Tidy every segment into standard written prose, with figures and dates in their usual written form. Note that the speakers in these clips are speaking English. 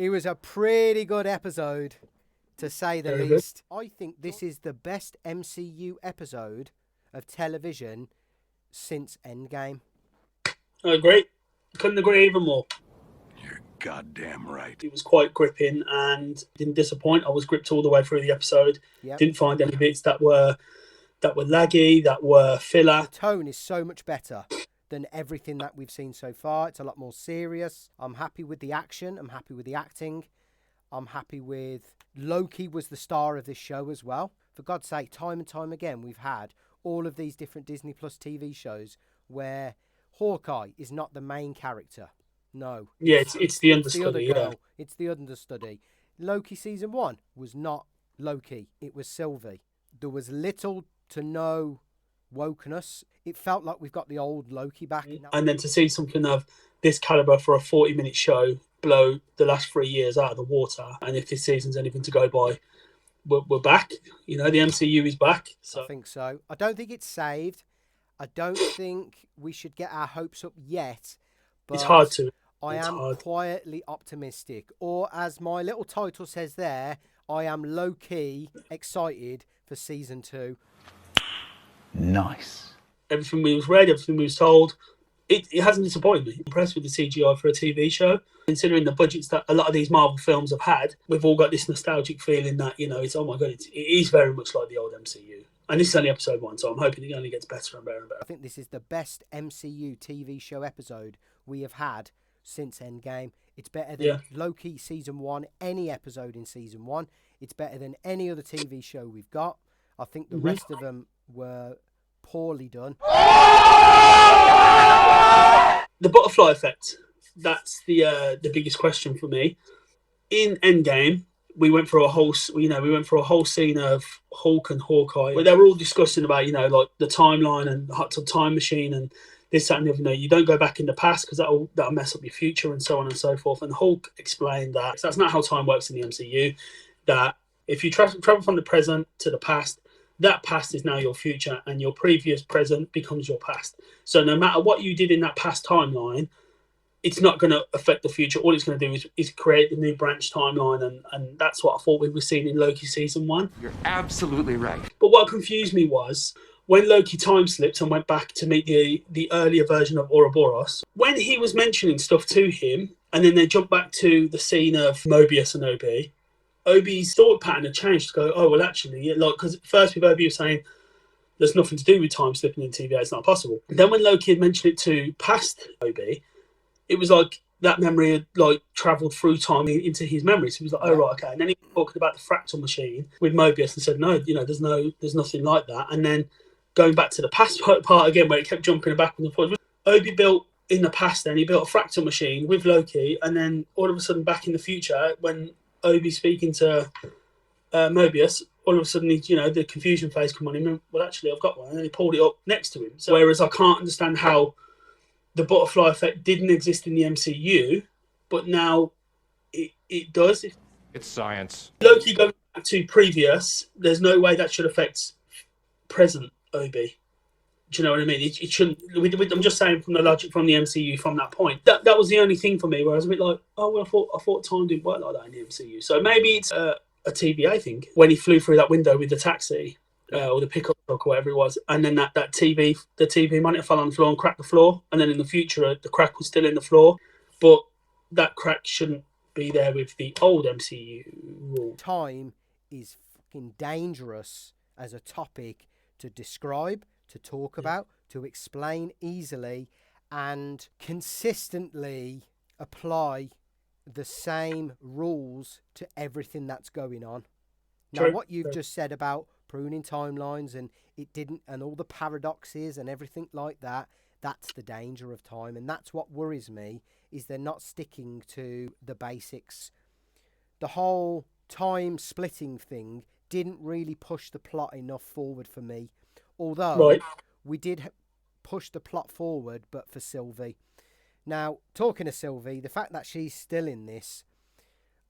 It was a pretty good episode, to say the least. I think this is the best MCU episode of television since Endgame. I agree. Couldn't agree even more. You're goddamn right. It was quite gripping and didn't disappoint. I was gripped all the way through the episode. Yep. Didn't find any bits that were laggy, that were filler. The tone is so much better than everything that we've seen so far. It's a lot more serious. I'm happy with the action. I'm happy with the acting. I'm happy with... Loki was the star of this show as well. For God's sake, time and time again, we've had all of these different Disney Plus TV shows where Hawkeye is not the main character. No. Yeah, it's the understudy. It's the other girl. Yeah. It's the understudy. Loki season 1 was not Loki. It was Sylvie. There was little to no wokeness. It felt like we've got the old Loki back. And then to see something of this caliber for a 40-minute show blow the last 3 years out of the water, and if this season's anything to go by, we're back. You know, the MCU is back. So. I think so. I don't think it's saved. I don't think we should get our hopes up yet. But it's hard to. I am quietly optimistic. Or as my little title says there, I am low-key excited for season 2. Nice. Everything we was read, everything we was told, it hasn't disappointed me. I'm impressed with the CGI for a TV show. Considering the budgets that a lot of these Marvel films have had, we've all got this nostalgic feeling that, you know, it's, oh my God, it is very much like the old MCU. And this is only episode 1, so I'm hoping it only gets better and better and better. I think this is the best MCU TV show episode we have had since Endgame. It's better than Loki season 1, any episode in season 1. It's better than any other TV show we've got. I think the rest of them were poorly done. The butterfly effect, that's the biggest question for me. In Endgame, we went through a whole scene of Hulk and Hawkeye, where they were all discussing about, you know, like the timeline and hot tub time machine and this, that, and the other. You know, you don't go back in the past because that'll mess up your future and so on and so forth. And Hulk explained that that's not how time works in the MCU. That if you travel from the present to the past, that past is now your future, and your previous present becomes your past. So no matter what you did in that past timeline, it's not going to affect the future. All it's going to do is create the new branch timeline, and that's what I thought we were seeing in Loki season 1. You're absolutely right. But what confused me was when Loki time slipped and went back to meet the earlier version of Ouroboros, when he was mentioning stuff to him, and then they jumped back to the scene of Mobius and Obi's thought pattern had changed to go, oh, well, actually, like, because first with Obi was saying there's nothing to do with time slipping in TVA, it's not possible. And then when Loki had mentioned it to past Obi, it was like that memory had like travelled through time into his memory. So he was like, oh, right, okay. And then he was talking about the fractal machine with Mobius and said, no, you know, there's nothing like that. And then going back to the past part again, where it kept jumping backwards and forwards, Obi built in the past, then he built a fractal machine with Loki, and then all of a sudden back in the future, when Obi speaking to Mobius, all of a sudden, you know, the confusion phase come on him. And, well, actually, I've got one, and then he pulled it up next to him. So, whereas I can't understand how the butterfly effect didn't exist in the MCU, but now it does. It's science. Loki going back to previous, there's no way that should affect present Obi. Do you know what I mean? It shouldn't. I'm just saying from the logic from the MCU from that point. That was the only thing for me where I was a bit like, oh well, I thought time didn't work like that in the MCU. So maybe it's a TVA thing when he flew through that window with the taxi or the pickup truck or whatever it was, and then the TV monitor fell on the floor and cracked the floor, and then in the future the crack was still in the floor, but that crack shouldn't be there with the old MCU rule. Time is fucking dangerous as a topic to describe, to talk about, to explain easily and consistently apply the same rules to everything that's going on. Now, True. what you've just said about pruning timelines and it didn't, and all the paradoxes and everything like that, that's the danger of time. And that's what worries me, is they're not sticking to the basics. The whole time splitting thing didn't really push the plot enough forward for me. Although we did push the plot forward, but for Sylvie. Now, talking to Sylvie, the fact that she's still in this,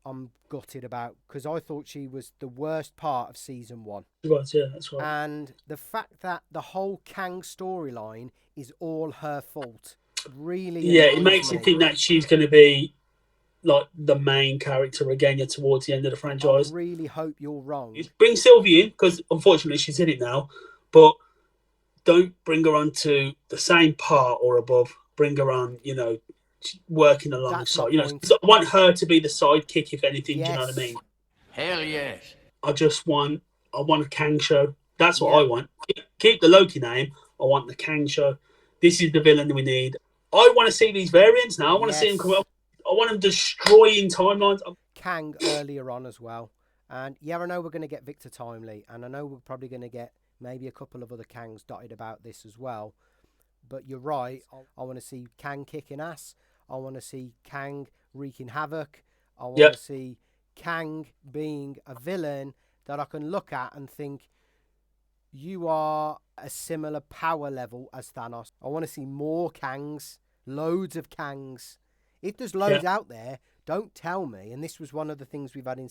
I'm gutted about, because I thought she was the worst part of season 1. She was, yeah, that's right. And the fact that the whole Kang storyline is all her fault really... Yeah, it makes me think that she's going to be like the main character again. You're towards the end of the I franchise. really hope you're wrong. Bring Sylvie in because unfortunately she's in it now, but don't bring her on to the same part or above. Bring her on, working That's my alongside. point. I want her to be the sidekick, if anything. Yes. Do you know what I mean? Hell yes. I want a Kang show. That's what Yeah. I want. Keep the Loki name. I want the Kang show. This is the villain we need. I want to see these variants now. I want to see them come up. I want them destroying timelines. Kang earlier on as well. And yeah, I know we're going to get Victor Timely, and I know we're probably going to get maybe a couple of other Kangs dotted about this as well. But you're right. I want to see Kang kicking ass. I want to see Kang wreaking havoc. I want to see Kang being a villain that I can look at and think, you are a similar power level as Thanos. I want to see more Kangs, loads of Kangs. If there's loads out there, don't tell me. And this was one of the things we've had in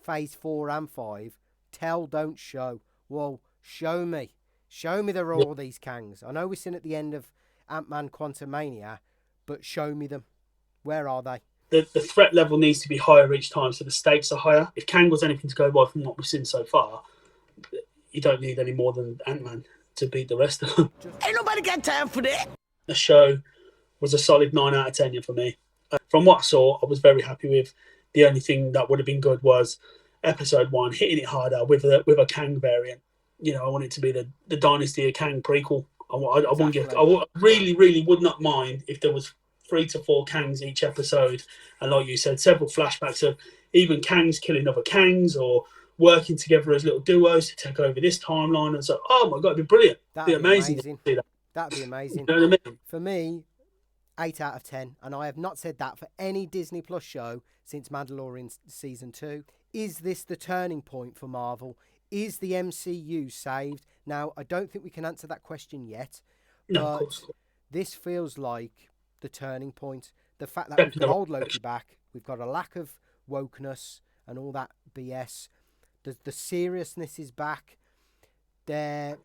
phase 4 and 5. Tell, don't show. Well, show me. Show me there are all these Kangs. I know we're sitting at the end of Ant-Man Quantumania, but show me them. Where are they? The threat level needs to be higher each time, so the stakes are higher. If Kang was anything to go by from what we've seen so far, you don't need any more than Ant-Man to beat the rest of them. Ain't nobody got time for that. The show was a solid 9 out of 10 for me. From what I saw, I was very happy with. The only thing that would have been good was episode 1, hitting it harder with a Kang variant. I want it to be the Dynasty of Kang prequel. I really, really would not mind if there was 3 to 4 Kangs each episode, and like you said, several flashbacks of even Kangs killing other Kangs or working together as little duos to take over this timeline. And so, oh my god, it'd be brilliant. That'd be amazing. That'd be amazing. You know what I mean? For me, 8 out of 10, and I have not said that for any Disney Plus show since Mandalorian Season 2. Is this the turning point for Marvel? Is the MCU saved? Now, I don't think we can answer that question yet, but this feels like the turning point. The fact that we've got old Loki back, we've got a lack of wokeness and all that BS. The seriousness is back. They're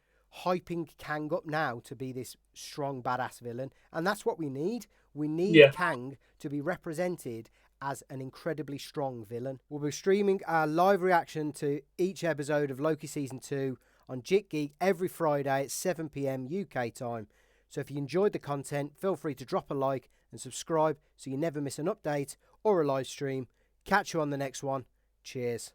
hyping Kang up now to be this strong, badass villain, and that's what we need. We need Kang to be represented as an incredibly strong villain. We'll be streaming our live reaction to each episode of Loki Season 2 on jikGeek every Friday at 7 p.m. UK time. So if you enjoyed the content, feel free to drop a like and subscribe so you never miss an update or a live stream. Catch you on the next one. Cheers.